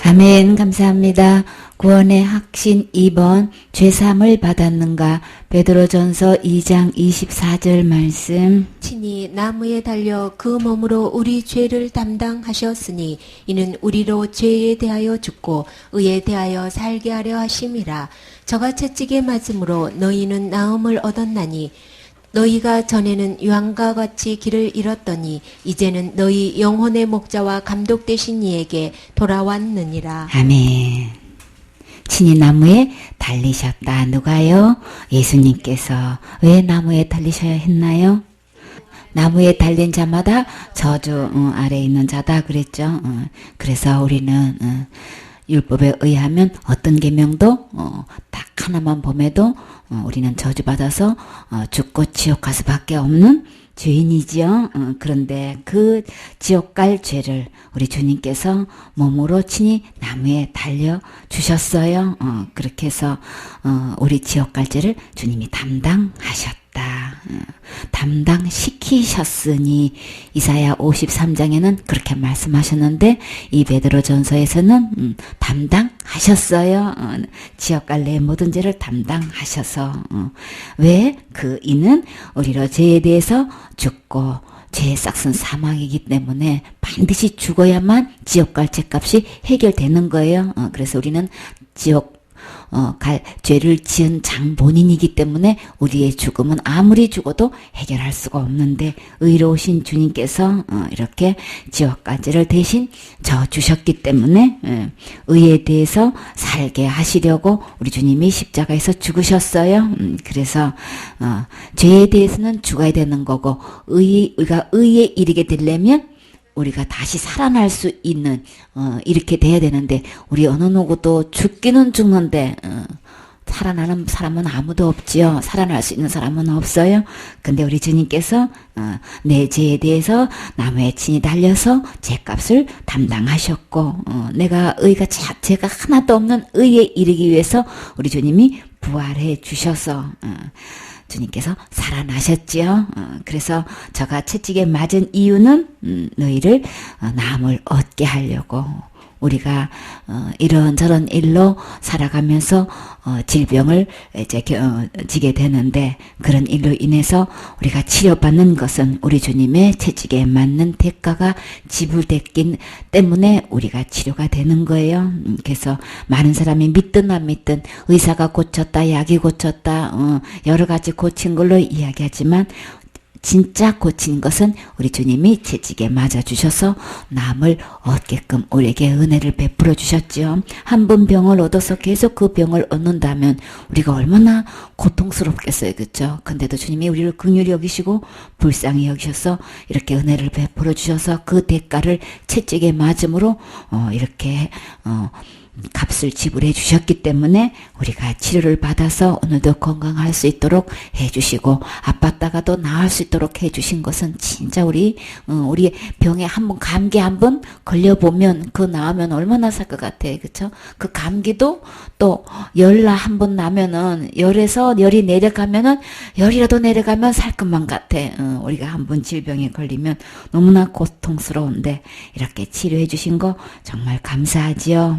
아멘. 감사합니다. 구원의 확신 2번 죄사함을 받았는가? 베드로전서 2장 24절 말씀. 친히 나무에 달려 그 몸으로 우리 죄를 담당하셨으니 이는 우리로 죄에 대하여 죽고 의에 대하여 살게 하려 하심이라. 저가 채찍에 맞음으로 너희는 나음을 얻었나니 너희가 전에는 유황과 같이 길을 잃었더니 이제는 너희 영혼의 목자와 감독 되신 이에게 돌아왔느니라. 아멘. 친히 나무에 달리셨다. 누가요? 예수님께서. 왜 나무에 달리셔야 했나요? 나무에 달린 자마다 저주 아래에 있는 자다 그랬죠. 그래서 우리는 율법에 의하면 어떤 계명도 딱 하나만 범해도 우리는 저주받아서 죽고 지옥 갈 수밖에 없는 죄인이지요. 그런데 그 지옥 갈 죄를 우리 주님께서 몸으로 친히 나무에 달려 주셨어요. 그렇게 해서 우리 지옥 갈 죄를 주님이 담당하셨다. 담당시키셨으니 이사야 53장에는 그렇게 말씀하셨는데 이 베드로전서에서는 담당하셨어요. 지옥 갈 내 모든 죄를 담당하셔서 왜? 그 이는 우리로 죄에 대해서 죽고 죄의 싹은 사망이기 때문에 반드시 죽어야만 지옥 갈 죄값이 해결되는 거예요. 그래서 우리는 지옥 갈 죄를 지은 장본인이기 때문에 우리의 죽음은 아무리 죽어도 해결할 수가 없는데 의로우신 주님께서 이렇게 지옥 갈 죄를 대신 져 주셨기 때문에 의에 대해서 살게 하시려고 우리 주님이 십자가에서 죽으셨어요. 그래서 죄에 대해서는 죽어야 되는 거고 우리가 의에 이르게 되려면 우리가 다시 살아날 수 있는 이렇게 돼야 되는데 우리 어느 누구도 죽기는 죽는데 살아나는 사람은 아무도 없지요. 살아날 수 있는 사람은 없어요. 근데 우리 주님께서 내 죄에 대해서 나무에 친히 달려서 죄값을 담당하셨고 내가 죄가 하나도 없는 의에 이르기 위해서 우리 주님이 부활해 주셔서 주님께서 살아나셨지요. 그래서 저가 채찍에 맞은 이유는 너희를 나음을 얻게 하려고 우리가 이런저런 일로 살아가면서 질병을 이제 지게 되는데 그런 일로 인해서 우리가 치료받는 것은 우리 주님의 채찍에 맞는 대가가 지불됐기 때문에 우리가 치료가 되는 거예요. 그래서 많은 사람이 믿든 안 믿든 의사가 고쳤다, 약이 고쳤다, 여러 가지 고친 걸로 이야기하지만 진짜 고친 것은 우리 주님이 채찍에 맞아주셔서 남을 얻게끔 우리에게 은혜를 베풀어 주셨죠. 한 번 병을 얻어서 계속 그 병을 얻는다면 우리가 얼마나 고통스럽겠어요. 그렇죠? 근데도 주님이 우리를 긍휼히 여기시고 불쌍히 여기셔서 이렇게 은혜를 베풀어 주셔서 그 대가를 채찍에 맞음으로 이렇게 값을 지불해 주셨기 때문에 우리가 치료를 받아서 오늘도 건강할 수 있도록 해주시고 아팠다가도 나을 수 있도록 해주신 것은 진짜 우리 병에 한번 감기 한번 걸려보면 그 나으면 얼마나 살 것 같아. 그쵸? 그 감기도 또 열나 한번 나면은 열에서 열이 내려가면은 열이라도 내려가면 살 것만 같아. 우리가 한번 질병에 걸리면 너무나 고통스러운데 이렇게 치료해 주신 거 정말 감사하지요.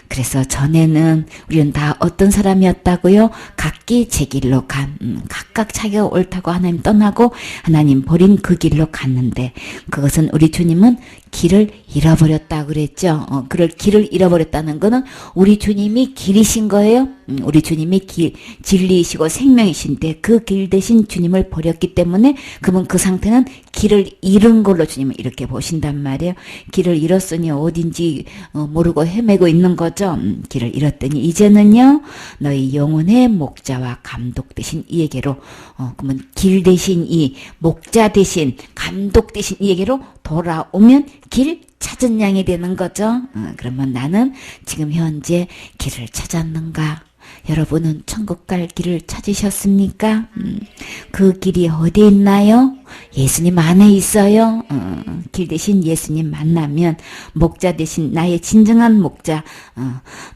그래서 전에는 우리는 다 어떤 사람이었다고요? 각기 제 길로 각각 자기가 옳다고 하나님 떠나고 하나님 버린 그 길로 갔는데 그것은 우리 주님은 길을 잃어버렸다 그랬죠. 길을 잃어버렸다는 거는 우리 주님이 길이신 거예요. 우리 주님이 진리이시고 생명이신데 그 길 대신 주님을 버렸기 때문에 그러면 그 상태는 길을 잃은 걸로 주님은 이렇게 보신단 말이에요. 길을 잃었으니 어딘지 모르고 헤매고 있는 거죠. 길을 잃었더니 이제는요 너희 영혼의 목자와 감독 되신 이에게로 그러면 길 대신 이 목자 대신 감독 대신 이에게로 돌아오면 길 찾은 양이 되는 거죠. 그러면 나는 지금 현재 길을 찾았는가? 여러분은 천국 갈 길을 찾으셨습니까? 그 길이 어디 있나요? 예수님 안에 있어요. 길 대신 예수님 만나면 목자 대신 나의 진정한 목자,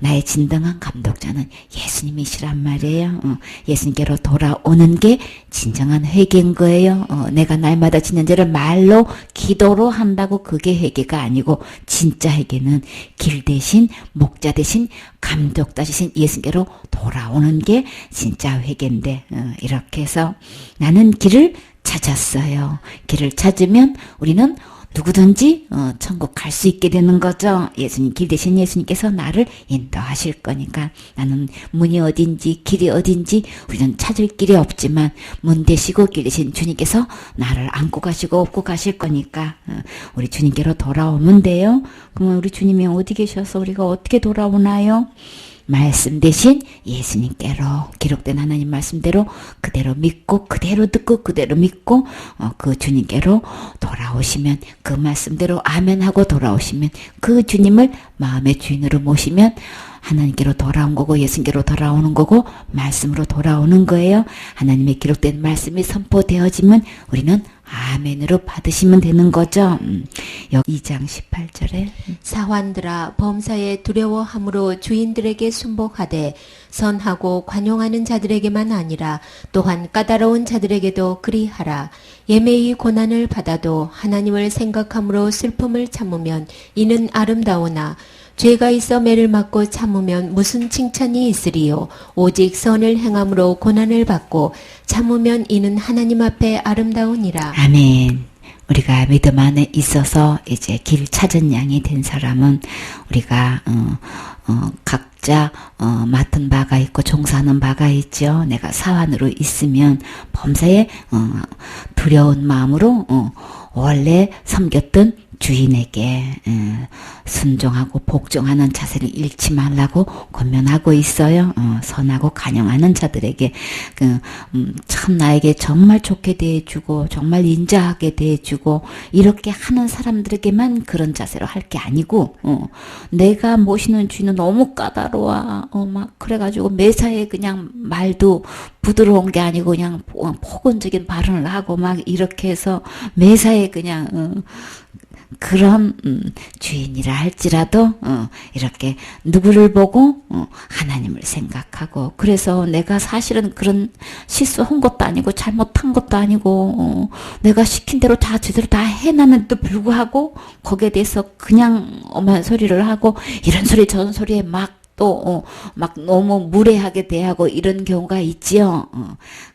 나의 진정한 감독자는 예수님이시란 말이에요. 예수님께로 돌아오는 게 진정한 회개인 거예요. 내가 날마다 짓는 죄를 말로 기도로 한다고 그게 회개가 아니고 진짜 회개는 길 대신 목자 대신 감독자 대신 예수님께로 돌아오는 게 진짜 회개인데 이렇게 해서 나는 길을 찾았어요. 길을 찾으면 우리는 누구든지 천국 갈 수 있게 되는 거죠. 예수님 길 대신 예수님께서 나를 인도하실 거니까 나는 문이 어딘지 길이 어딘지 우리는 찾을 길이 없지만 문 대시고 길 대신 주님께서 나를 안고 가시고 업고 가실 거니까 우리 주님께로 돌아오면 돼요. 그러면 우리 주님이 어디 계셔서 우리가 어떻게 돌아오나요? 말씀 대신 예수님께로 기록된 하나님 말씀대로 그대로 믿고 그대로 듣고 그대로 믿고 그 주님께로 돌아오시면 그 말씀대로 아멘하고 돌아오시면 그 주님을 마음의 주인으로 모시면 하나님께로 돌아온 거고 예수님께로 돌아오는 거고 말씀으로 돌아오는 거예요. 하나님의 기록된 말씀이 선포되어지면 우리는 아멘으로 받으시면 되는 거죠. 여기 2장 18절에 사환들아 범사에 두려워함으로 주인들에게 순복하되 선하고 관용하는 자들에게만 아니라 또한 까다로운 자들에게도 그리하라. 예매의 고난을 받아도 하나님을 생각함으로 슬픔을 참으면 이는 아름다우나 죄가 있어 매를 맞고 참으면 무슨 칭찬이 있으리요. 오직 선을 행함으로 고난을 받고 참으면 이는 하나님 앞에 아름다우니라. 아멘. 우리가 믿음 안에 있어서 이제 길 찾은 양이 된 사람은 우리가 각자 맡은 바가 있고 종사하는 바가 있죠. 내가 사환으로 있으면 범사에 두려운 마음으로 원래 섬겼던 주인에게 순종하고 복종하는 자세를 잃지 말라고 권면하고 있어요. 선하고 간용하는 자들에게 참 나에게 정말 좋게 대해주고 정말 인자하게 대해주고 이렇게 하는 사람들에게만 그런 자세로 할 게 아니고 내가 모시는 주인은 너무 까다로워 막 그래가지고 매사에 그냥 말도 부드러운 게 아니고 그냥 폭언적인 발언을 하고 막 이렇게 해서 매사에 그냥 그런 주인이라 할지라도 이렇게 누구를 보고 하나님을 생각하고 그래서 내가 사실은 그런 실수한 것도 아니고 잘못한 것도 아니고 내가 시킨 대로 다 제대로 다 해놨는데도 불구하고 거기에 대해서 그냥 엄한 소리를 하고 이런 소리 저런 소리에 막 또 막 너무 무례하게 대하고 이런 경우가 있지요.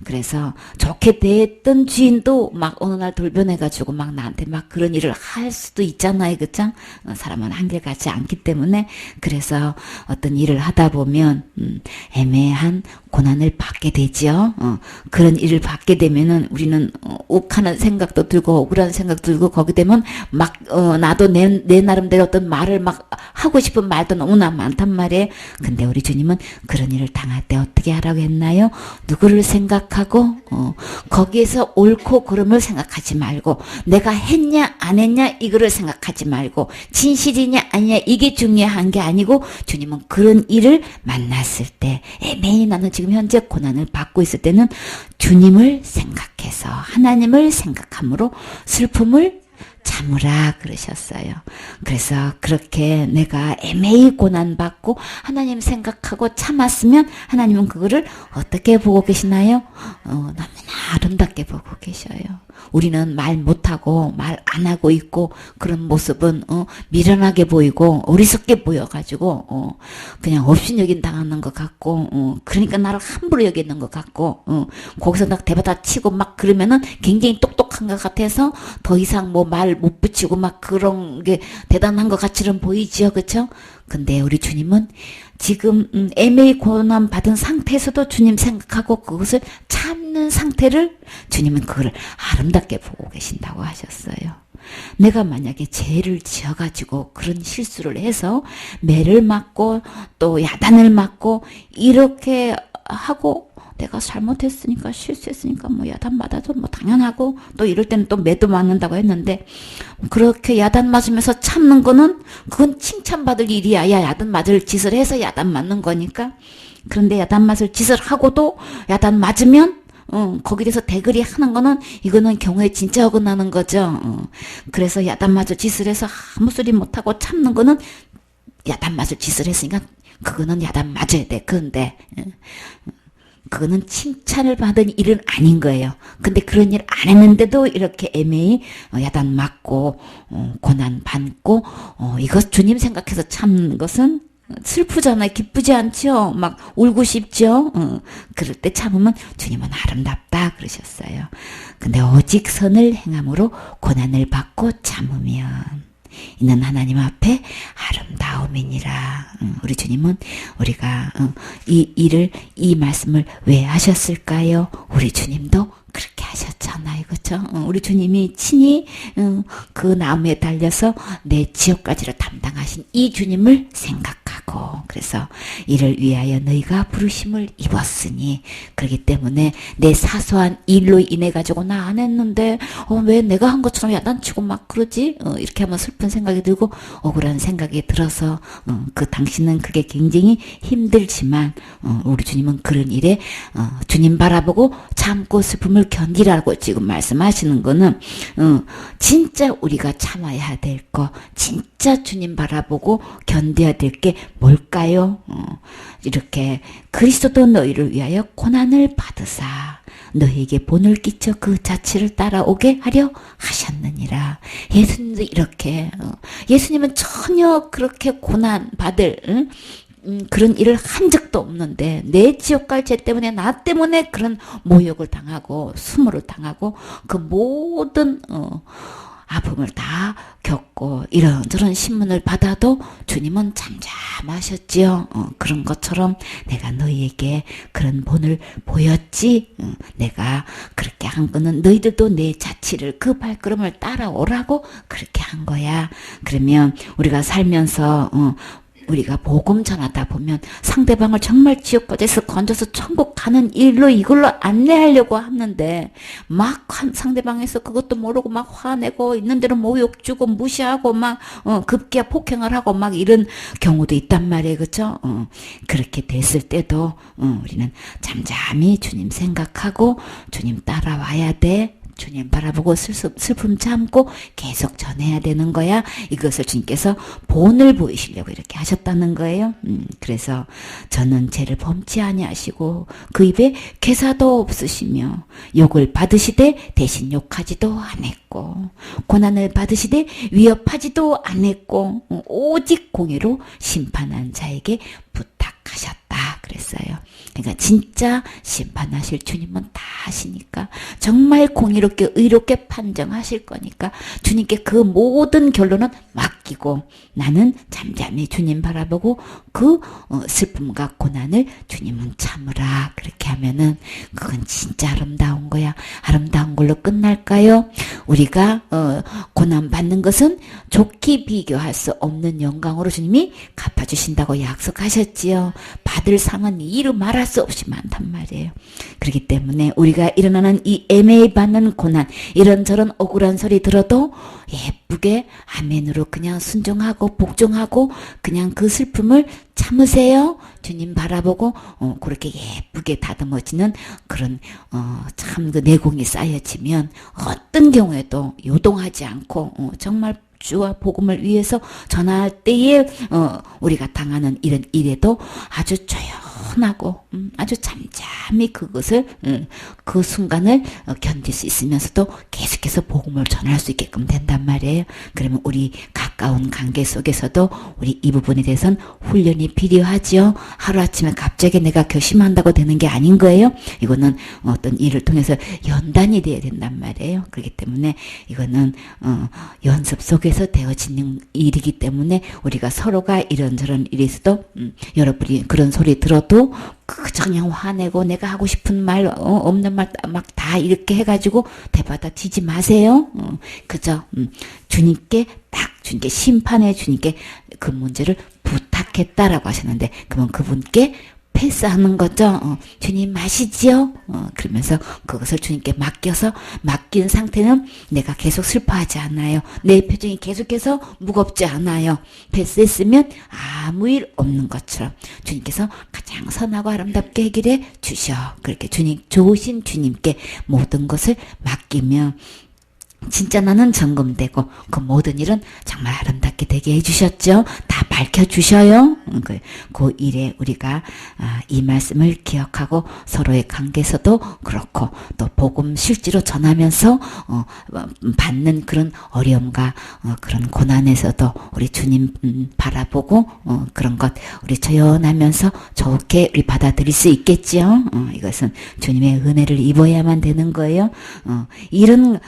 그래서 좋게 대했던 주인도 막 어느 날 돌변해가지고 막 나한테 막 그런 일을 할 수도 있잖아요, 그죠? 사람은 한결같지 않기 때문에 그래서 어떤 일을 하다 보면 애매한 고난을 받게 되지요. 그런 일을 받게 되면은 우리는 욱하는 생각도 들고 억울한 생각도 들고 거기 되면 막 나도 내 나름대로 어떤 말을 막 하고 싶은 말도 너무나 많단 말이에요. 근데 우리 주님은 그런 일을 당할 때 어떻게 하라고 했나요? 누구를 생각하고 거기에서 옳고 그름을 생각하지 말고 내가 했냐 안 했냐 이거를 생각하지 말고 진실이냐 아니냐 이게 중요한 게 아니고 주님은 그런 일을 만났을 때 애매히 나는 지금 현재 고난을 받고 있을 때는 주님을 생각해서 하나님을 생각함으로 슬픔을 참으라 그러셨어요. 그래서 그렇게 내가 애매히 고난받고 하나님 생각하고 참았으면 하나님은 그거를 어떻게 보고 계시나요? 너무나 아름답게 보고 계셔요. 우리는 말 못하고 말 안 하고 있고 그런 모습은 미련하게 보이고 어리석게 보여가지고 그냥 업신여긴 당하는 것 같고 그러니까 나를 함부로 여기는 것 같고 거기서 막 대받아 치고 막 그러면은 굉장히 똑똑한 것 같아서 더 이상 뭐 말 못 붙이고 막 그런 게 대단한 것 같이는 보이지요, 그렇죠? 근데 우리 주님은 지금 애매히 고난 받은 상태에서도 주님 생각하고 그것을 참는 상태를 주님은 그걸 아름답게 보고 계신다고 하셨어요. 내가 만약에 죄를 지어가지고 그런 실수를 해서 매를 맞고 또 야단을 맞고 이렇게 하고 내가 잘못했으니까 실수했으니까 뭐 야단 맞아도 뭐 당연하고 또 이럴 때는 또 매도 맞는다고 했는데 그렇게 야단 맞으면서 참는 거는 그건 칭찬받을 일이야. 야 야단 맞을 짓을 해서 야단 맞는 거니까. 그런데 야단 맞을 짓을 하고도 야단 맞으면 거기에 대해서 대글이 하는 거는 이거는 경우에 진짜 어긋나는 거죠. 그래서 야단맞을 짓을 해서 아무 소리 못하고 참는 거는 야단맞을 짓을 했으니까 그거는 야단 맞아야 돼. 그런데 그거는 칭찬을 받은 일은 아닌 거예요. 근데 그런 일 안 했는데도 이렇게 애매히 야단 맞고 고난 받고 이거 주님 생각해서 참는 것은 슬프잖아요. 기쁘지 않죠? 막 울고 싶죠? 그럴 때 참으면 주님은 아름답다 그러셨어요. 근데 오직 선을 행함으로 고난을 받고 참으면 이는 하나님 앞에 아름다움이니라. 우리 주님은 우리가 이 말씀을 왜 하셨을까요? 우리 주님도 그렇게 하셨잖아요. 그렇죠? 우리 주님이 친히 그 나무에 달려서 내 지옥까지를 담당하신 이 주님을 생각하고 그래서 이를 위하여 너희가 부르심을 입었으니 그렇기 때문에 내 사소한 일로 인해 가지고 나 안 했는데 왜 내가 한 것처럼 야단치고 막 그러지? 이렇게 하면 슬픈 생각이 들고 억울한 생각이 들어서 그 당신은 그게 굉장히 힘들지만 우리 주님은 그런 일에 주님 바라보고 참고 슬픔을 견디라고 지금 말씀하시는 거는 진짜 우리가 참아야 될 거 진짜 주님 바라보고 견뎌야 될 게 뭘까요? 이렇게 그리스도도 너희를 위하여 고난을 받으사 너희에게 본을 끼쳐 그 자취를 따라오게 하려 하셨느니라. 예수님도 이렇게 예수님은 전혀 그렇게 고난 받을 그런 일을 한 적도 없는데 내 지옥 갈 죄 때문에 나 때문에 그런 모욕을 당하고 수모를 당하고 그 모든 아픔을 다 겪고 이런저런 신문을 받아도 주님은 잠잠하셨지요. 그런 것처럼 내가 너희에게 그런 본을 보였지. 내가 그렇게 한 거는 너희들도 내 자취를 그 발걸음을 따라오라고 그렇게 한 거야. 그러면 우리가 살면서 우리가 복음 전하다 보면 상대방을 정말 지옥까지서 건져서 천국 가는 일로 이걸로 안내하려고 하는데 막 상대방에서 그것도 모르고 막 화내고 있는 대로 모욕 주고 무시하고 막 급기야 폭행을 하고 막 이런 경우도 있단 말이에요. 그렇죠? 그렇게 됐을 때도 우리는 잠잠히 주님 생각하고 주님 따라와야 돼. 주님 바라보고 슬픔 참고 계속 전해야 되는 거야. 이것을 주님께서 본을 보이시려고 이렇게 하셨다는 거예요. 그래서 저는 죄를 범치 아니하시고 그 입에 괴사도 없으시며 욕을 받으시되 대신 욕하지도 않았고 고난을 받으시되 위협하지도 않았고 오직 공의로 심판한 자에게 부탁하셨다 그랬어요. 그러니까 진짜 심판하실 주님은 다 아시니까 정말 공의롭게 의롭게 판정하실 거니까 주님께 그 모든 결론은 맡기고 나는 잠잠히 주님 바라보고 그 슬픔과 고난을 주님은 참으라. 그렇게 하면은 그건 진짜 아름다운 거야. 아름다운 걸로 끝날까요? 우리가 고난 받는 것은 좋게 비교할 수 없는 영광으로 주님이 갚아주신다고 약속하셨지요. 받을 상은 이루 말할 수 없이 많단 말이에요. 그렇기 때문에 우리가 일어나는 이 애매히 받는 고난 이런저런 억울한 소리 들어도 예쁘게 아멘으로 그냥 순종하고 복종하고 그냥 그 슬픔을 참으세요. 주님 바라보고 그렇게 예쁘게 다듬어지는 그런 참 그 내공이 쌓여지면 어떤 경우에도 요동하지 않고 정말 주와 복음을 위해서 전할 때에 우리가 당하는 이런 일에도 아주 조용하고 아주 잠잠히 그것을 그 순간을 견딜 수 있으면서도 계속해서 복음을 전할 수 있게끔 된단 말이에요. 그러면 우리 가까운 관계 속에서도 우리 이 부분에 대해서는 훈련이 필요하죠. 하루아침에 갑자기 내가 결심한다고 되는 게 아닌 거예요. 이거는 어떤 일을 통해서 연단이 돼야 된단 말이에요. 그렇기 때문에 이거는 연습 속에서 되어지는 일이기 때문에 우리가 서로가 이런저런 일이 있어도 여러분이 그런 소리 들어도 그저 그냥 화내고 내가 하고 싶은 말 없는 말 막 다 이렇게 해가지고 대받아치지 마세요. 그저 주님께 주님께 심판해 주님께 그 문제를 부탁했다라고 하셨는데 그러면 그분께 패스하는 거죠. 주님 마시지요. 그러면서 그것을 주님께 맡겨서 맡긴 상태는 내가 계속 슬퍼하지 않아요. 내 표정이 계속해서 무겁지 않아요. 패스했으면 아무 일 없는 것처럼 주님께서 가장 선하고 아름답게 해결해 주셔. 그렇게 주님 좋으신 주님께 모든 것을 맡기면 진짜 나는 점검되고 그 모든 일은 정말 아름답게 되게 해주셨죠. 다 밝혀주셔요. 그 일에 우리가 이 말씀을 기억하고 서로의 관계에서도 그렇고 또 복음 실제로 전하면서 받는 그런 어려움과 그런 고난에서도 우리 주님 바라보고 그런 것 우리 조연하면서 좋게 우리 받아들일 수 있겠지요. 이것은 주님의 은혜를 입어야만 되는 거예요. 이런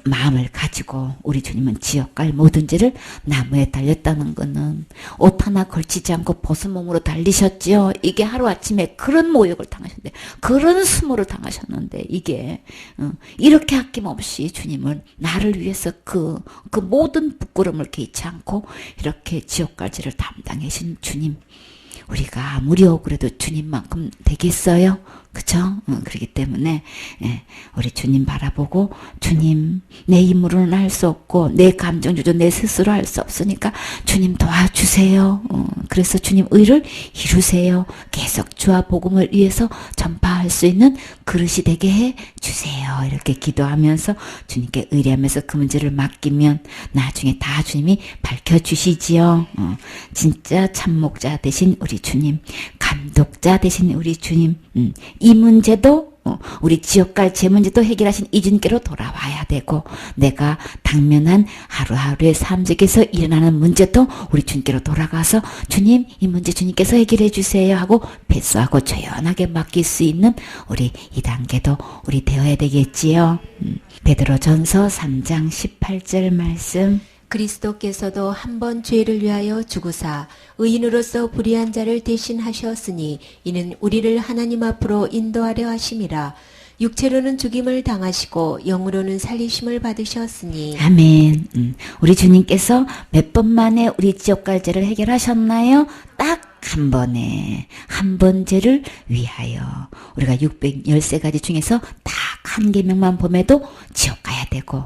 마음을 가지고 우리 주님은 지옥 갈 모든 죄를 나무에 달렸다는 것은 옷 하나 걸치지 않고 벗은 몸으로 달리셨지요. 이게 하루아침에 그런 모욕을 당하셨는데 그런 수모를 당하셨는데 이게 이렇게 아낌없이 주님은 나를 위해서 그 모든 부끄러움을 개의치 않고 이렇게 지옥 갈 죄를 담당하신 주님 우리가 아무리 억울해도 주님만큼 되겠어요? 그쵸? 그렇기 때문에 우리 주님 바라보고 주님 내 힘으로는 할 수 없고 내 감정 조절 내 스스로 할 수 없으니까 주님 도와주세요. 그래서 주님 의를 이루세요. 계속 주와 복음을 위해서 전파할 수 있는 그릇이 되게 해 주세요. 이렇게 기도하면서 주님께 의뢰하면서 그 문제를 맡기면 나중에 다 주님이 밝혀주시지요. 진짜 참목자 되신 우리 주님, 감독자 되신 우리 주님, 이 문제도 우리 지옥 갈 제 문제도 해결하신 이 주님께로 돌아와야 되고 내가 당면한 하루하루의 삶 속에서 일어나는 문제도 우리 주님께로 돌아가서 주님 이 문제 주님께서 해결해 주세요 하고 배수하고 조연하게 맡길 수 있는 우리 이 단계도 우리 되어야 되겠지요. 베드로전서 3장 18절 말씀 그리스도께서도 한 번 죄를 위하여 죽으사 의인으로서 불의한 자를 대신하셨으니 이는 우리를 하나님 앞으로 인도하려 하심이라. 육체로는 죽임을 당하시고 영으로는 살리심을 받으셨으니 아멘. 우리 주님께서 몇 번 만에 우리 지옥 갈 죄를 해결하셨나요? 딱 한 번에 한 번 죄를 위하여 우리가 613가지 중에서 딱 한 계명만 범해도 지옥 가야 되고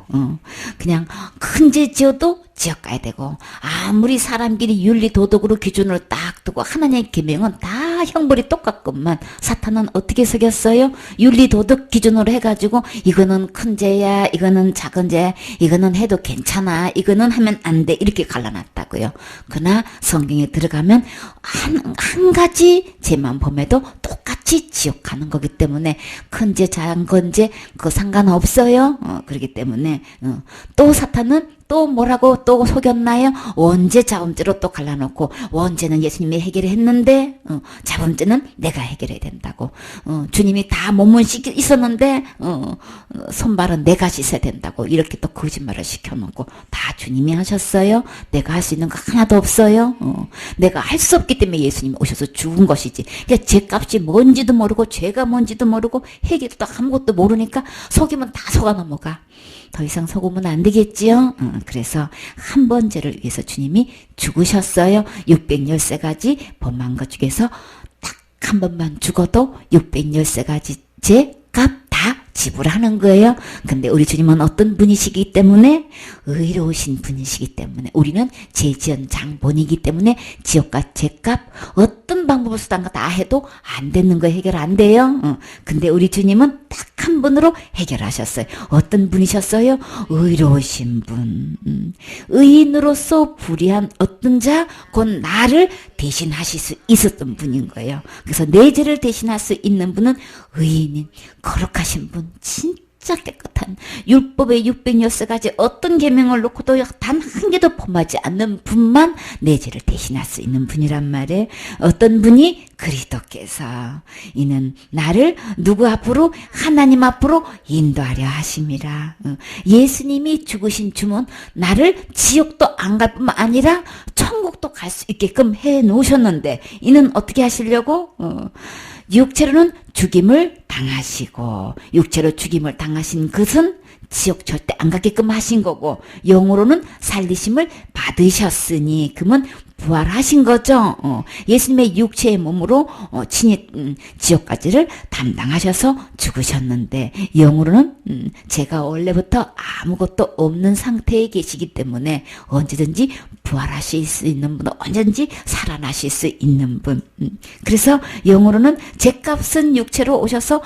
그냥 큰 죄 지어도 지옥 가야 되고 아무리 사람끼리 윤리 도덕으로 기준으로 딱 두고 하나님의 계명은 다 형벌이 똑같건만 사탄은 어떻게 속였어요? 윤리 도덕 기준으로 해가지고 이거는 큰 죄야 이거는 작은 죄야 이거는 해도 괜찮아 이거는 하면 안 돼 이렇게 갈라놨다고요. 그러나 성경에 들어가면 한 가지 죄만 범해도 똑같이 지옥 가는 거기 때문에 큰 죄 작은 죄 그거 상관없어요. 그렇기 때문에 또 사탄은 또 뭐라고 또 속였나요? 원죄 자범죄로 또 갈라놓고 원죄는 예수님이 해결했는데 자범죄는 내가 해결해야 된다고 주님이 다 몸은 있었는데 손발은 내가 씻어야 된다고 이렇게 또 거짓말을 시켜놓고 다 주님이 하셨어요. 내가 할 수 있는 거 하나도 없어요. 내가 할 수 없기 때문에 예수님이 오셔서 죽은 것이지. 그러니까 죄값이 뭔지도 모르고 죄가 뭔지도 모르고 해결도 아무것도 모르니까 속이면 다 속아 넘어가. 더 이상 속으면 안 되겠지요. 그래서 한 번 죄를 위해서 주님이 죽으셨어요. 613가지 범한 것 중에서 딱 한 번만 죽어도 613가지 죄 값 다 지불하는 거예요. 근데 우리 주님은 어떤 분이시기 때문에 의로우신 분이시기 때문에 우리는 죄지은 장본이기 때문에 지옥과 죄값 어떤 방법을 쓰다가 다 해도 안 되는 거 해결 안 돼요. 근데 우리 주님은 딱 한 분으로 해결하셨어요. 어떤 분이셨어요? 의로우신 분. 의인으로서 불의한 어떤 자, 곧 나를 대신하실 수 있었던 분인 거예요. 그래서 내 죄를 대신할 수 있는 분은 의인인 거룩하신 분. 진짜 깨끗한 율법의 606가지 어떤 계명을 놓고도 단 한 개도 범하지 않는 분만 내 죄를 대신할 수 있는 분이란 말이에요. 어떤 분이 그리스도께서 이는 나를 누구 앞으로 하나님 앞으로 인도하려 하심이라. 예수님이 죽으신 주문 나를 지옥도 안 갈 뿐만 아니라 천국도 갈 수 있게끔 해 놓으셨는데 이는 어떻게 하시려고? 육체로는 죽임을 당하시고 육체로 죽임을 당하신 것은 지옥 절대 안 가게끔 하신 거고 영으로는 살리심을 받으셨으니 그러면 부활하신 거죠. 예수님의 육체의 몸으로 친히 지옥까지를 담당하셔서 죽으셨는데 영으로는 제가 원래부터 아무것도 없는 상태에 계시기 때문에 언제든지 부활하실 수 있는 분, 언제든지 살아나실 수 있는 분. 그래서 영으로는 죄값은 육체로 오셔서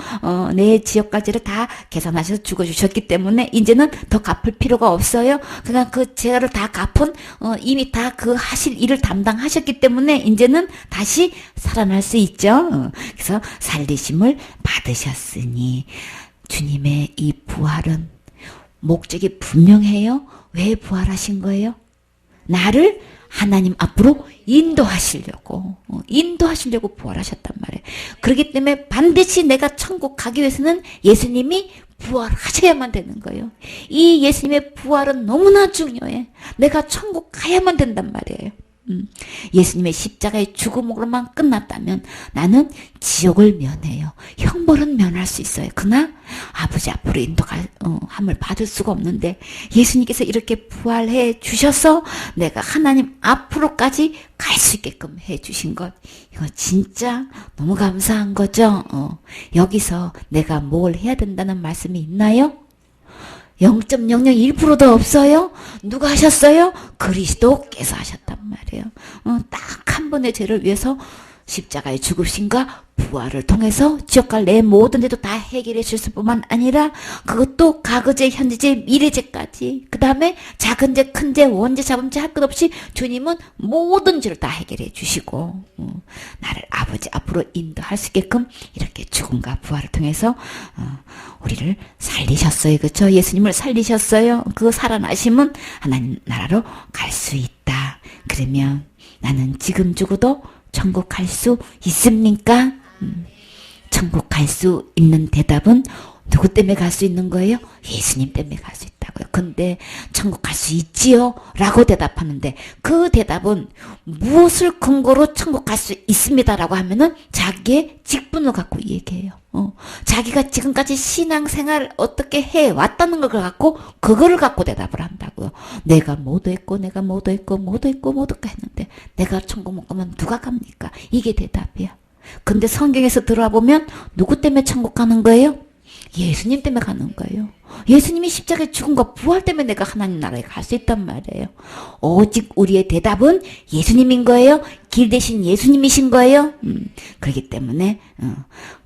내 지옥까지를 다 계산하셔서 죽어주셨기 때문에 이제는 더 갚을 필요가 없어요. 그냥 그 죄를 다 갚은 이미 다 그 하실 일을 담당하셨기 때문에 이제는 다시 살아날 수 있죠. 그래서 살리심을 받으셨으니 주님의 이 부활은 목적이 분명해요. 왜 부활하신 거예요? 나를 하나님 앞으로 인도하시려고 부활하셨단 말이에요. 그렇기 때문에 반드시 내가 천국 가기 위해서는 예수님이 부활하셔야만 되는 거예요. 이 예수님의 부활은 너무나 중요해. 내가 천국 가야만 된단 말이에요. 예수님의 십자가의 죽음으로만 끝났다면 나는 지옥을 면해요. 형벌은 면할 수 있어요. 그러나 아버지 앞으로 인도함을 받을 수가 없는데 예수님께서 이렇게 부활해 주셔서 내가 하나님 앞으로까지 갈 수 있게끔 해 주신 것, 이거 진짜 너무 감사한 거죠. 여기서 내가 뭘 해야 된다는 말씀이 있나요? 0.001%도 없어요. 누가 하셨어요? 그리스도께서 하셨단 말이에요. 딱 한 번의 죄를 위해서 십자가의 죽으심과 부활을 통해서 지옥갈 내 모든 죄도 다 해결해 주실 뿐만 아니라 그것도 과거죄, 현재죄, 미래죄까지, 그 다음에 작은 죄, 큰 죄, 원죄, 자범죄 할 것 없이 주님은 모든 죄를 다 해결해 주시고 나를 아버지 앞으로 인도할 수 있게끔 이렇게 죽음과 부활을 통해서 우리를 살리셨어요. 그렇죠? 예수님을 살리셨어요. 그 살아나심은 하나님 나라로 갈 수 있다. 그러면 나는 지금 죽어도 천국 갈 수 있습니까? 천국 갈 수 있는 대답은 누구 때문에 갈 수 있는 거예요? 예수님 때문에 갈 수 있다고요. 근데 천국 갈 수 있지요? 라고 대답하는데 그 대답은 무엇을 근거로 천국 갈 수 있습니다 라고 하면은 자기의 직분을 갖고 얘기해요. 자기가 지금까지 신앙생활 어떻게 해왔다는 걸 갖고 그거를 갖고 대답을 한다고요. 내가 모두 했고 했는데 내가 천국 못 가면 누가 갑니까? 이게 대답이야. 근데 성경에서 들어와 보면 누구 때문에 천국 가는 거예요? 예수님 때문에 가는 거예요. 예수님이 십자가의 죽음과 부활 때문에 내가 하나님 나라에 갈 수 있단 말이에요. 오직 우리의 대답은 예수님인 거예요. 길 대신 예수님이신 거예요. 그렇기 때문에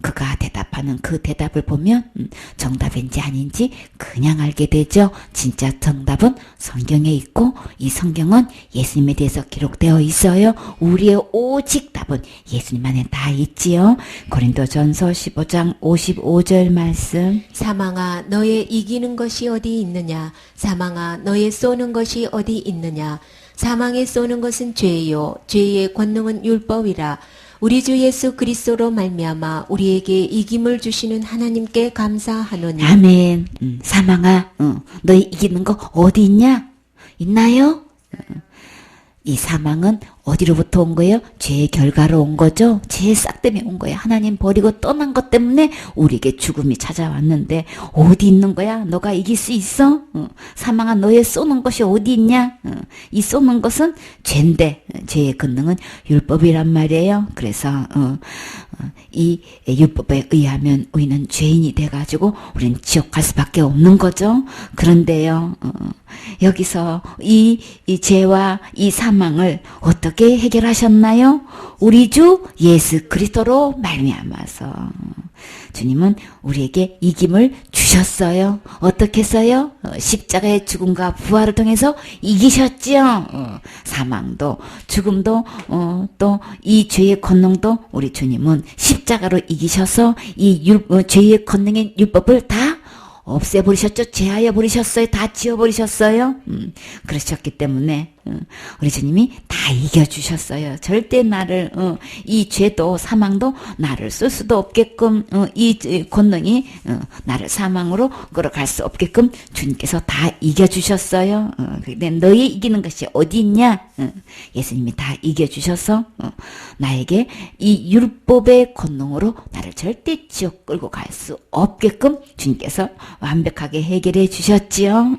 그가 대답하는 그 대답을 보면 정답인지 아닌지 그냥 알게 되죠. 진짜 정답은 성경에 있고 이 성경은 예수님에 대해서 기록되어 있어요. 우리의 오직 답은 예수님 안에 다 있지요. 고린도전서 15장 55절 말씀. 사망아 너의 이기는 것이 어디 있느냐? 사망아 너의 쏘는 것이 어디 있느냐? 사망에 쏘는 것은 죄요 죄의 권능은 율법이라. 우리 주 예수 그리스도로 말미암아 우리에게 이김을 주시는 하나님께 감사하노니. 아멘. 사망아 너희 이기는 거 어디 있냐? 있나요? 이 사망은 어디로부터 온 거예요? 죄의 결과로 온 거죠. 죄의 싹 때문에 온 거예요. 하나님 버리고 떠난 것 때문에 우리에게 죽음이 찾아왔는데 어디 있는 거야? 너가 이길 수 있어? 사망아 너의 쏘는 것이 어디 있냐? 이 쏘는 것은 죄인데 죄의 권능은 율법이란 말이에요. 그래서 이 율법에 의하면 우리는 죄인이 돼가지고 우리는 지옥 갈 수밖에 없는 거죠. 그런데요 여기서 이 죄와 이 사망을 어떻게 해결하셨나요? 우리 주 예수 그리스도로 말미암아서 주님은 우리에게 이김을 주셨어요. 어떻게 했어요? 십자가의 죽음과 부활을 통해서 이기셨지요. 사망도 죽음도 또 이 죄의 권능도 우리 주님은 십자가로 이기셔서 이 죄의 권능의 율법을 다 없애버리셨죠. 제하여 버리셨어요. 다 지워버리셨어요. 그러셨기 때문에 우리 주님이 다 이겨주셨어요. 절대 나를 이 죄도 사망도 나를 쓸 수도 없게끔 이 권능이 나를 사망으로 끌어갈 수 없게끔 주님께서 다 이겨주셨어요. 근데 너희 이기는 것이 어디 있냐? 예수님이 다 이겨주셔서 나에게 이 율법의 권능으로 나를 절대 지옥 끌고 갈 수 없게끔 주님께서 완벽하게 해결해 주셨지요.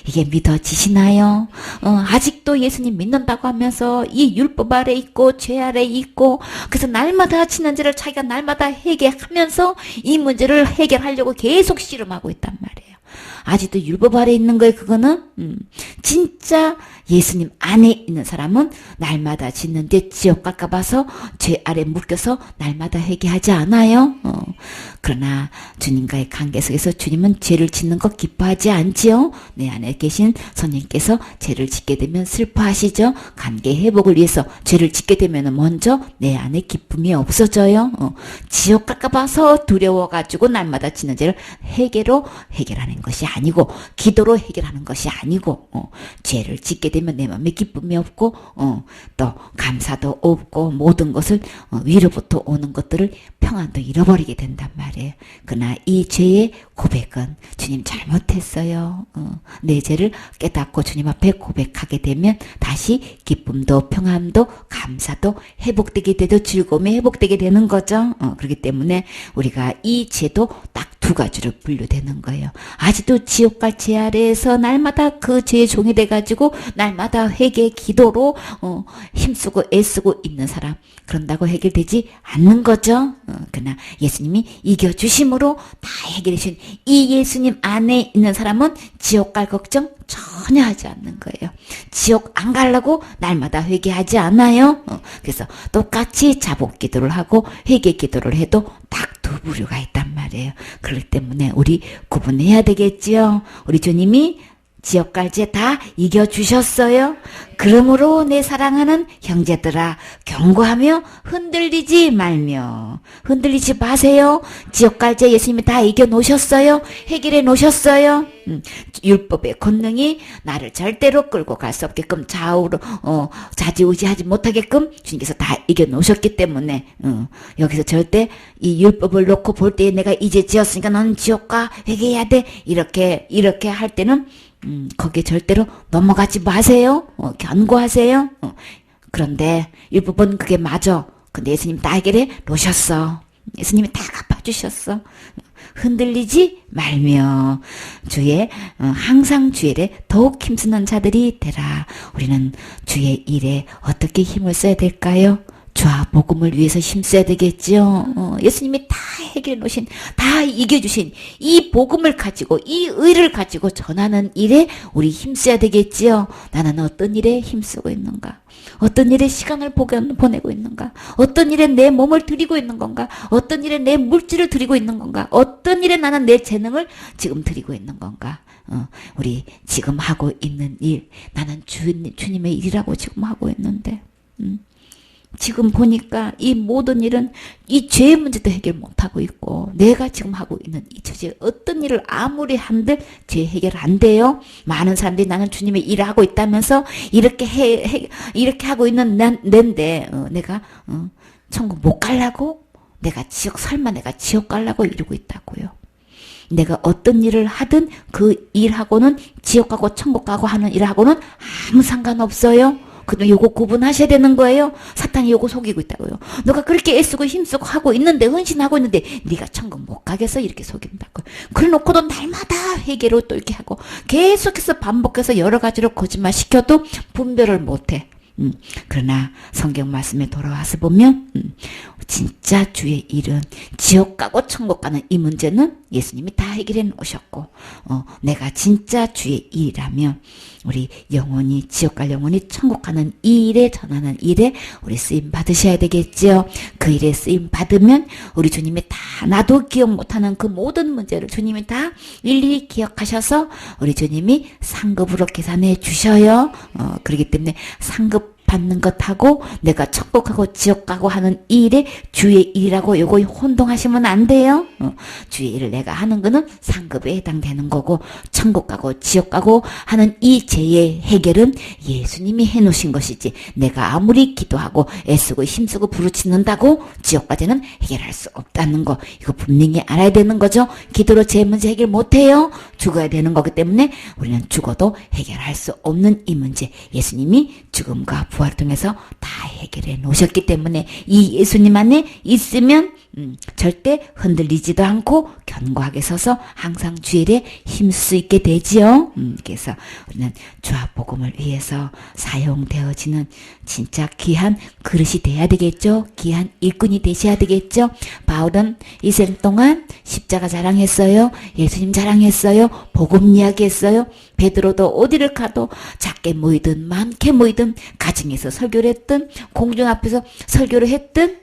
이게 믿어지시나요? 아직도 아직도 예수님 믿는다고 하면서 이 율법 아래 있고 죄 아래 있고 그래서 날마다 지난 죄를 자기가 날마다 회개하면서 이 문제를 해결하려고 계속 씨름하고 있단 말이에요. 아직도 율법 아래 있는 거예요. 그거는 진짜 예수님 안에 있는 사람은 날마다 짓는데 지옥 갈까 봐서 죄 아래 묶여서 날마다 회개하지 않아요. 그러나 주님과의 관계 속에서 주님은 죄를 짓는 것 기뻐하지 않지요. 내 안에 계신 성령께서 죄를 짓게 되면 슬퍼하시죠. 관계 회복을 위해서 죄를 짓게 되면 먼저 내 안에 기쁨이 없어져요. 지옥 갈까 봐서 두려워가지고 날마다 짓는 죄를 회개로 해결하는 것이 아니고 기도로 해결하는 것이 아니고 죄를 짓게 되면 내 마음에 기쁨이 없고 또 감사도 없고 모든 것을 위로부터 오는 것들을 평안도 잃어버리게 된단 말이에요. 그러나 이 죄의 고백은 주님 잘못했어요. 내 죄를 깨닫고 주님 앞에 고백하게 되면 다시 기쁨도 평안도 감사도 회복되게 되도 즐거움이 회복되게 되는 거죠. 그렇기 때문에 우리가 이 죄도 딱 두 가지로 분류되는 거예요. 아직도 지옥 갈 죄 아래에서 날마다 그 죄의 종이 돼가지고 날마다 회개 기도로 힘쓰고 애쓰고 있는 사람, 그런다고 해결되지 않는 거죠. 그러나 예수님이 이겨주심으로 다 해결해 주신 이 예수님 안에 있는 사람은 지옥 갈 걱정 전혀 하지 않는 거예요. 지옥 안 가려고 날마다 회개하지 않아요. 그래서 똑같이 자복 기도를 하고 회개 기도를 해도 딱 두 부류가 있단 말이에요. 그렇기 때문에 우리 구분해야 되겠지요. 우리 주님이 지옥 갈 죄 다 이겨주셨어요. 그러므로 내 사랑하는 형제들아 경고하며 흔들리지 말며 흔들리지 마세요. 지옥 갈 죄 예수님이 다 이겨놓으셨어요. 해결해 놓으셨어요. 율법의 권능이 나를 절대로 끌고 갈 수 없게끔 좌우로 좌지우지하지 못하게끔 주님께서 다 이겨놓으셨기 때문에 여기서 절대 이 율법을 놓고 볼 때에 내가 이제 지었으니까 너는 지옥 가 회개해야 돼 이렇게 할 때는 거기에 절대로 넘어가지 마세요. 견고하세요. 그런데 율법은 그게 맞아. 근데 예수님 다 해결해 놓으셨어. 예수님이 다 갚아주셨어. 흔들리지 말며 주의 항상 주의 일에 더욱 힘쓰는 자들이 되라. 우리는 주의 일에 어떻게 힘을 써야 될까요? 주와 복음을 위해서 힘써야 되겠죠. 예수님이 다 해결해 놓으신, 다 이겨주신 이 복음을 가지고, 이 의를 가지고 전하는 일에 우리 힘써야 되겠지요. 나는 어떤 일에 힘쓰고 있는가? 어떤 일에 시간을 보내고 있는가? 어떤 일에 내 몸을 드리고 있는 건가? 어떤 일에 내 물질을 드리고 있는 건가? 어떤 일에 나는 내 재능을 지금 드리고 있는 건가? 우리 지금 하고 있는 일, 나는 주님의 일이라고 지금 하고 있는데, 지금 보니까 이 모든 일은 이 죄의 문제도 해결 못하고 있고 내가 지금 하고 있는 이 처지에 어떤 일을 아무리 한들 죄 해결 안 돼요. 많은 사람들이 나는 주님의 일을 하고 있다면서 이렇게 이렇게 하고 있는 내인데 내가 천국 못 가려고 설마 내가 지옥 가려고 이러고 있다고요. 내가 어떤 일을 하든 그 일하고는 지옥 가고 천국 가고 하는 일하고는 아무 상관없어요. 근데 요거 구분하셔야 되는 거예요. 사탄이 요거 속이고 있다고요. 너가 그렇게 애쓰고 힘쓰고 하고 있는데 헌신하고 있는데 네가 천국 못 가겠어 이렇게 속인다고요. 그래 놓고도 날마다 회개로 또 이렇게 하고 계속해서 반복해서 여러 가지로 거짓말 시켜도 분별을 못해. 그러나 성경 말씀에 돌아와서 보면 진짜 주의 일은 지옥 가고 천국 가는 이 문제는 예수님이 다 해결해 놓으셨고 내가 진짜 주의 일이라면 우리 영혼이 지옥 갈 영혼이 천국 가는 이 일에 전하는 일에 우리 쓰임 받으셔야 되겠죠. 그 일에 쓰임 받으면 우리 주님이 다 나도 기억 못하는 그 모든 문제를 주님이 다 일일이 기억하셔서 우리 주님이 상급으로 계산해 주셔요. 그렇기 때문에 상급 받는 것하고 내가 천국하고 지옥 가고 하는 이 일에 주의 일이라고 요거 혼동하시면 안 돼요. 주의 일을 내가 하는 거는 상급에 해당되는 거고 천국 가고 지옥 가고 하는 이 죄의 해결은 예수님이 해놓으신 것이지 내가 아무리 기도하고 애쓰고 힘쓰고 부르짖는다고 지옥까지는 해결할 수 없다는 거 이거 분명히 알아야 되는 거죠. 기도로 죄 문제 해결 못해요. 죽어야 되는 거기 때문에 우리는 죽어도 해결할 수 없는 이 문제 예수님이 죽음과 부활을 통해서 다 해결해 놓으셨기 때문에 이 예수님 안에 있으면 절대 흔들리지도 않고 견고하게 서서 항상 주의 일에 힘쓸 수 있게 되지요. 그래서 우리는 주와 복음을 위해서 사용되어지는 진짜 귀한 그릇이 돼야 되겠죠. 귀한 일꾼이 되셔야 되겠죠. 바울은 이 생 동안 십자가 자랑했어요. 예수님 자랑했어요. 복음 이야기했어요. 베드로도 어디를 가도 작게 모이든 많게 모이든 가정에서 설교를 했든 공중 앞에서 설교를 했든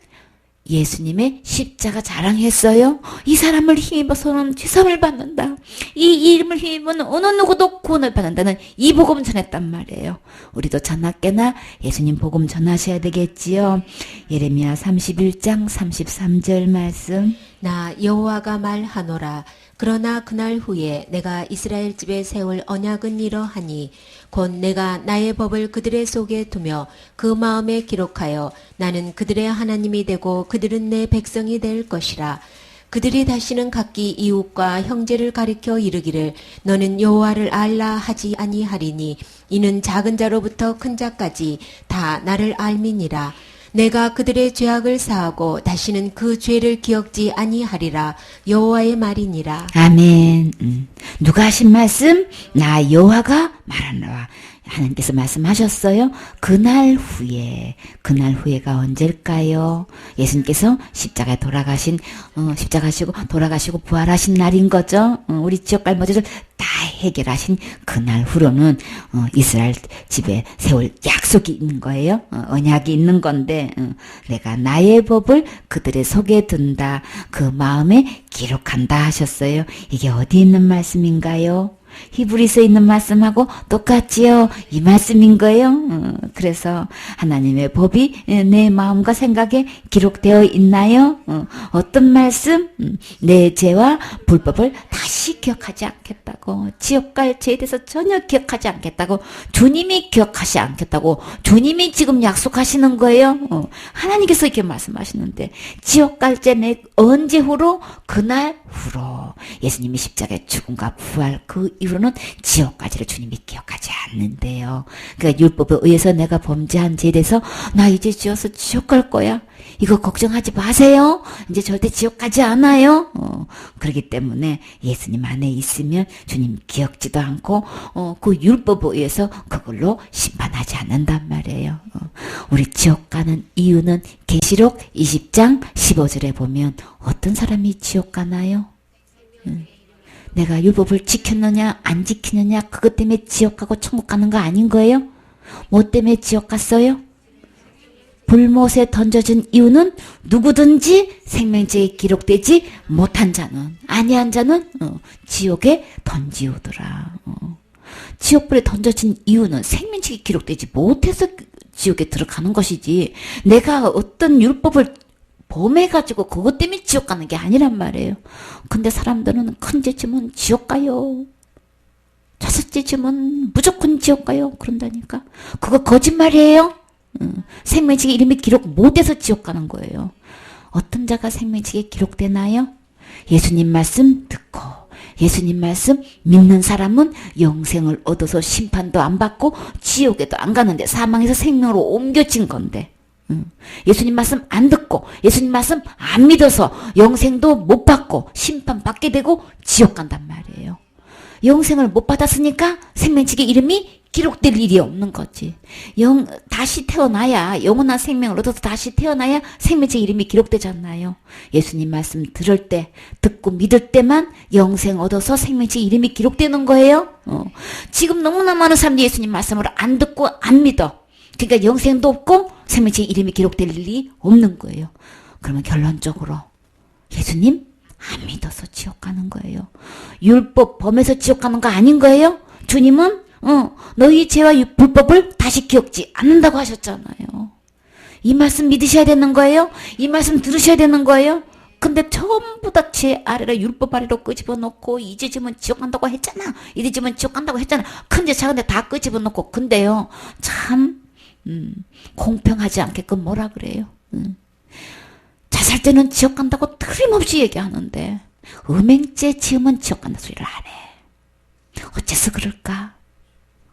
예수님의 십자가 자랑했어요. 이 사람을 힘입어서는 죄사함을 받는다. 이 이름을 힘입으면 어느 누구도 구원을 받는다는 이 복음 전했단 말이에요. 우리도 자나깨나 예수님 복음 전하셔야 되겠지요. 예레미야 31장 33절 말씀. 나 여호와가 말하노라. 그러나 그날 후에 내가 이스라엘 집에 세울 언약은 이러하니 곧 내가 나의 법을 그들의 속에 두며 그 마음에 기록하여 나는 그들의 하나님이 되고 그들은 내 백성이 될 것이라. 그들이 다시는 각기 이웃과 형제를 가리켜 이르기를 너는 여호와를 알라 하지 아니하리니 이는 작은 자로부터 큰 자까지 다 나를 알미니라. 내가 그들의 죄악을 사하고 다시는 그 죄를 기억지 아니하리라. 여호와의 말이니라. 아멘. 누가 하신 말씀? 나 여호와가 말하노라. 하나님께서 말씀하셨어요. 그날 후에가 언제일까요? 예수님께서 십자가에 십자가시고 돌아가시고 부활하신 날인 거죠. 우리 지역갈 문제를 다 해결하신 그날 후로는 이스라엘 집에 세울 약속이 있는 거예요. 언약이 있는 건데 내가 나의 법을 그들의 속에 둔다. 그 마음에 기록한다 하셨어요. 이게 어디 있는 말씀인가요? 히브리서에 있는 말씀하고 똑같지요. 이 말씀인 거예요. 그래서 하나님의 법이 내 마음과 생각에 기록되어 있나요? 어떤 말씀? 내 죄와 불법을 다시 기억하지 않겠다고. 지옥 갈 죄에 대해서 전혀 기억하지 않겠다고. 주님이 기억하지 않겠다고. 주님이 지금 약속하시는 거예요. 하나님께서 이렇게 말씀하시는데 지옥 갈 죄 내 언제 후로? 그날 후로. 예수님이 십자가의 죽음과 부활 그 이후로는 지옥까지를 주님이 기억하지 않는데요. 그러니까 율법에 의해서 내가 범죄한 죄에 대해서 나 이제 지어서 지옥 갈 거야. 이거 걱정하지 마세요. 이제 절대 지옥 가지 않아요. 그렇기 때문에 예수님 안에 있으면 주님 기억지도 않고 그 율법에 의해서 그걸로 심판하지 않는단 말이에요. 우리 지옥 가는 이유는 계시록 20장 15절에 보면 어떤 사람이 지옥 가나요? 내가 율법을 지켰느냐 안 지키느냐 그것 때문에 지옥 가고 천국 가는 거 아닌 거예요? 뭐 때문에 지옥 갔어요? 불못에 던져진 이유는 누구든지 생명책에 기록되지 못한 자는 아니한 자는 지옥에 던지우더라. 지옥불에 던져진 이유는 생명책에 기록되지 못해서 지옥에 들어가는 것이지 내가 어떤 율법을 범해가지고 그것 때문에 지옥 가는 게 아니란 말이에요. 근데 사람들은 큰 죄 지면 지옥 가요. 다섯째 지면 무조건 지옥 가요. 그런다니까. 그거 거짓말이에요. 생명책에 이름이 기록 못해서 지옥 가는 거예요. 어떤 자가 생명책에 기록되나요? 예수님 말씀 듣고 예수님 말씀 믿는 사람은 영생을 얻어서 심판도 안 받고 지옥에도 안 가는데 사망에서 생명으로 옮겨진 건데 예수님 말씀 안 듣고 예수님 말씀 안 믿어서 영생도 못 받고 심판받게 되고 지옥 간단 말이에요. 영생을 못 받았으니까 생명책에 이름이 기록될 일이 없는 거지. 다시 태어나야 영원한 생명을 얻어서 다시 태어나야 생명책에 이름이 기록되잖아요. 예수님 말씀 들을 때 듣고 믿을 때만 영생 얻어서 생명책에 이름이 기록되는 거예요. 지금 너무나 많은 사람들이 예수님 말씀을 안 듣고 안 믿어. 그러니까 영생도 없고 생명책에 이름이 기록될 일이 없는 거예요. 그러면 결론적으로 예수님 안 믿어서 지옥 가는 거예요. 율법 범해서 지옥 가는 거 아닌 거예요. 주님은 너희 죄와 불법을 다시 기억지 않는다고 하셨잖아요. 이 말씀 믿으셔야 되는 거예요. 이 말씀 들으셔야 되는 거예요. 근데 전부 다 죄 아래로 율법 아래로 끄집어 놓고 이제 지면 지옥 간다고 했잖아. 이제 지면 지옥 간다고 했잖아. 큰데 작은데 다 끄집어 놓고 근데요 참 공평하지 않게끔 뭐라 그래요. 자 살 때는 지옥 간다고 틀림없이 얘기하는데 음행죄 지으면 지옥 간다 소리를 안 해. 어째서 그럴까?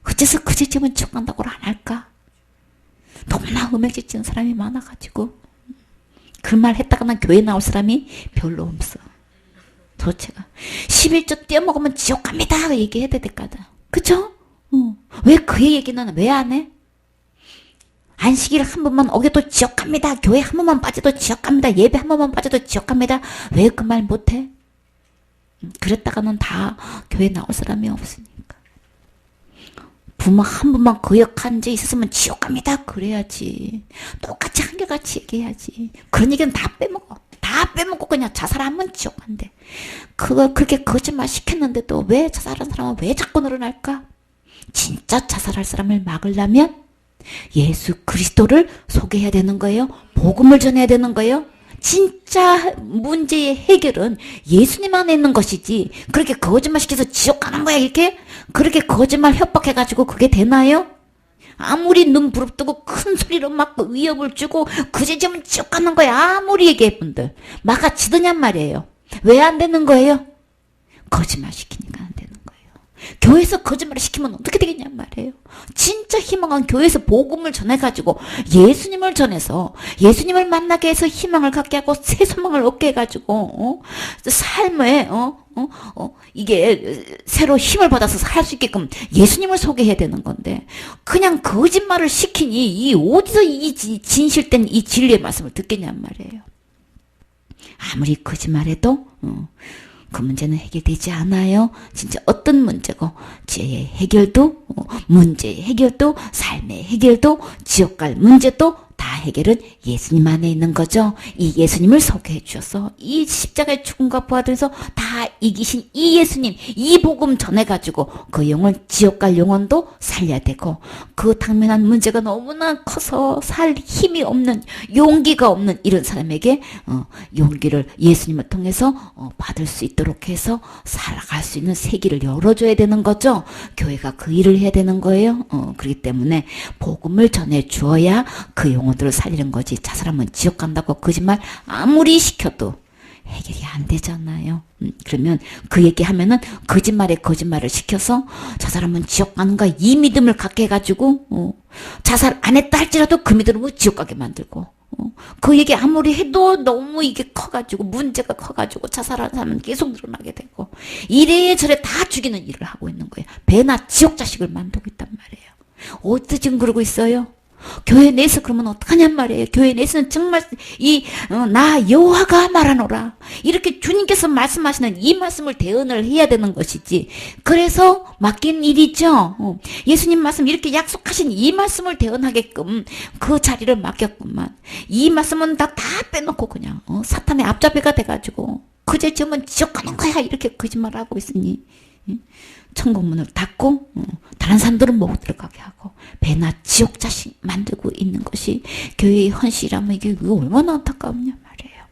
어째서 그죄 지으면 지옥 간다고 안 할까? 너무나 음행죄 지은 사람이 많아가지고 그 말 했다가는 교회 나올 사람이 별로 없어. 도대체가 11조 떼어먹으면 지옥 갑니다 얘기해야 될까다. 그쵸? 왜 그 얘기는 왜 안 해? 안식일 한 번만 어겨도 지옥 갑니다. 교회 한 번만 빠져도 지옥 갑니다. 예배 한 번만 빠져도 지옥 갑니다. 왜 그 말 못해? 그랬다가는 다 교회 나올 사람이 없으니까. 부모 한 번만 거역한 적 있었으면 지옥 갑니다. 그래야지. 똑같이 한결같이 얘기해야지. 그런 얘기는 다 빼먹어. 다 빼먹고 그냥 자살하면 지옥 간대. 그걸 그렇게 거짓말 시켰는데도 왜 자살한 사람은 왜 자꾸 늘어날까? 진짜 자살할 사람을 막으려면 예수 그리스도를 소개해야 되는 거예요. 복음을 전해야 되는 거예요. 진짜 문제의 해결은 예수님 안에 있는 것이지 그렇게 거짓말 시켜서 지옥 가는 거야 이렇게? 그렇게 거짓말 협박해가지고 그게 되나요? 아무리 눈 부릅뜨고 큰 소리로 막 위협을 주고 그제 좀 지옥 가는 거야 아무리 얘기해 분들 막아치더냔 말이에요. 왜 안 되는 거예요? 거짓말 시키니까 안 되는 거예요. 교회에서 거짓말을 시키면 어떻게 되겠냔 말이에요. 진짜 희망은 교회에서 복음을 전해가지고 예수님을 전해서 예수님을 만나게 해서 희망을 갖게 하고 새 소망을 얻게 해가지고 삶에 이게 새로 힘을 받아서 살 수 있게끔 예수님을 소개해야 되는 건데 그냥 거짓말을 시키니 이 어디서 이 진실된 이 진리의 말씀을 듣겠냔 말이에요. 아무리 거짓말해도 그 문제는 해결되지 않아요. 진짜 어떤 문제고 죄의 해결도 문제의 해결도 삶의 해결도 지옥 갈 문제도 다 해결은 예수님 안에 있는 거죠. 이 예수님을 소개해 주셔서 이 십자가의 죽음과 부활에서 다 이기신 이 예수님 이 복음 전해가지고 그 영혼 지옥 갈 영혼도 살려야 되고 그 당면한 문제가 너무나 커서 살 힘이 없는 용기가 없는 이런 사람에게 용기를 예수님을 통해서 받을 수 있도록 해서 살아갈 수 있는 세기를 열어줘야 되는 거죠. 교회가 그 일을 해야 되는 거예요. 그렇기 때문에 복음을 전해 주어야 그 영혼들을 살리는 거지. 자살하면 지옥 간다고 거짓말 아무리 시켜도 해결이 안 되잖아요. 그러면 그 얘기하면은 거짓말에 거짓말을 시켜서 자살하면 지옥 가는가 이 믿음을 갖게 해가지고 자살 안 했다 할지라도 그 믿음으로 지옥 가게 만들고 그 얘기 아무리 해도 너무 이게 커가지고 문제가 커가지고 자살하는 사람은 계속 늘어나게 되고 이래저래 다 죽이는 일을 하고 있는 거예요. 배나 지옥 자식을 만들고 있단 말이에요. 어디서 지금 그러고 있어요? 교회 내에서 그러면 어떡하냔 말이에요. 교회 내에서는 정말 나 여호와가 말하노라 이렇게 주님께서 말씀하시는 이 말씀을 대언을 해야 되는 것이지. 그래서 맡긴 일이죠. 예수님 말씀 이렇게 약속하신 이 말씀을 대언하게끔 그 자리를 맡겼구만. 이 말씀은 다 빼놓고 그냥 사탄의 앞잡이가 돼가지고 그제 지으면 지옥 가는 거야 이렇게 거짓말을 하고 있으니 천국 문을 닫고 다른 사람들은 못 들어가게 하고 배나 지옥 자식 만들고 있는 것이 교회의 헌신이라면 이게 얼마나 안타까우냐 말이에요.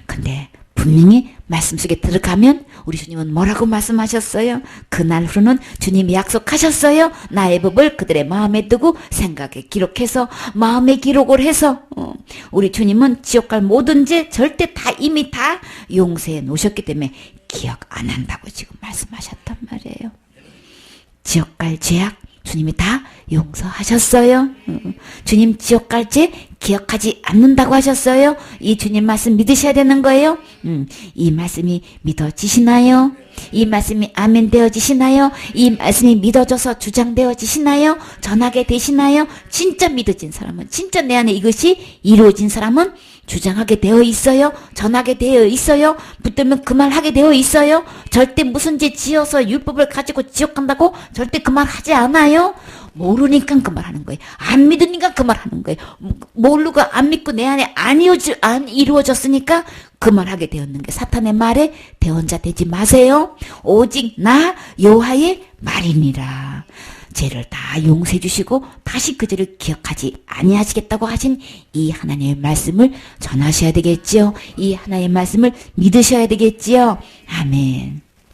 근데 분명히 말씀 속에 들어가면 우리 주님은 뭐라고 말씀하셨어요? 그날 후로는 주님이 약속하셨어요. 나의 법을 그들의 마음에 두고 생각에 기록해서 마음에 기록을 해서 우리 주님은 지옥 갈 모든 죄 절대 다 이미 다 용서해 놓으셨기 때문에 기억 안 한다고 지금 말씀하셨단 말이에요. 지옥 갈 죄악 주님이 다 용서하셨어요. 주님 지옥 갈 죄 기억하지 않는다고 하셨어요. 이 주님 말씀 믿으셔야 되는 거예요. 이 말씀이 믿어지시나요? 이 말씀이 아멘 되어지시나요? 이 말씀이 믿어져서 주장되어지시나요? 전하게 되시나요? 진짜 믿어진 사람은 진짜 내 안에 이것이 이루어진 사람은 주장하게 되어 있어요. 전하게 되어 있어요. 붙들면 그 말 하게 되어 있어요. 절대 무슨 죄 지어서 율법을 가지고 지옥 간다고 절대 그 말 하지 않아요. 모르니까 그 말 하는 거예요. 안 믿으니까 그 말 하는 거예요. 모르고 안 믿고 내 안에 안 이루어졌으니까 그 말 하게 되었는 게 사탄의 말에 대언자 되지 마세요. 오직 나 여호와의 말이니라. 죄를 다 용서해 주시고 다시 그 죄를 기억하지 아니하시겠다고 하신 이 하나님의 말씀을 전하셔야 되겠지요. 이 하나님의 말씀을 믿으셔야 되겠지요. 아멘.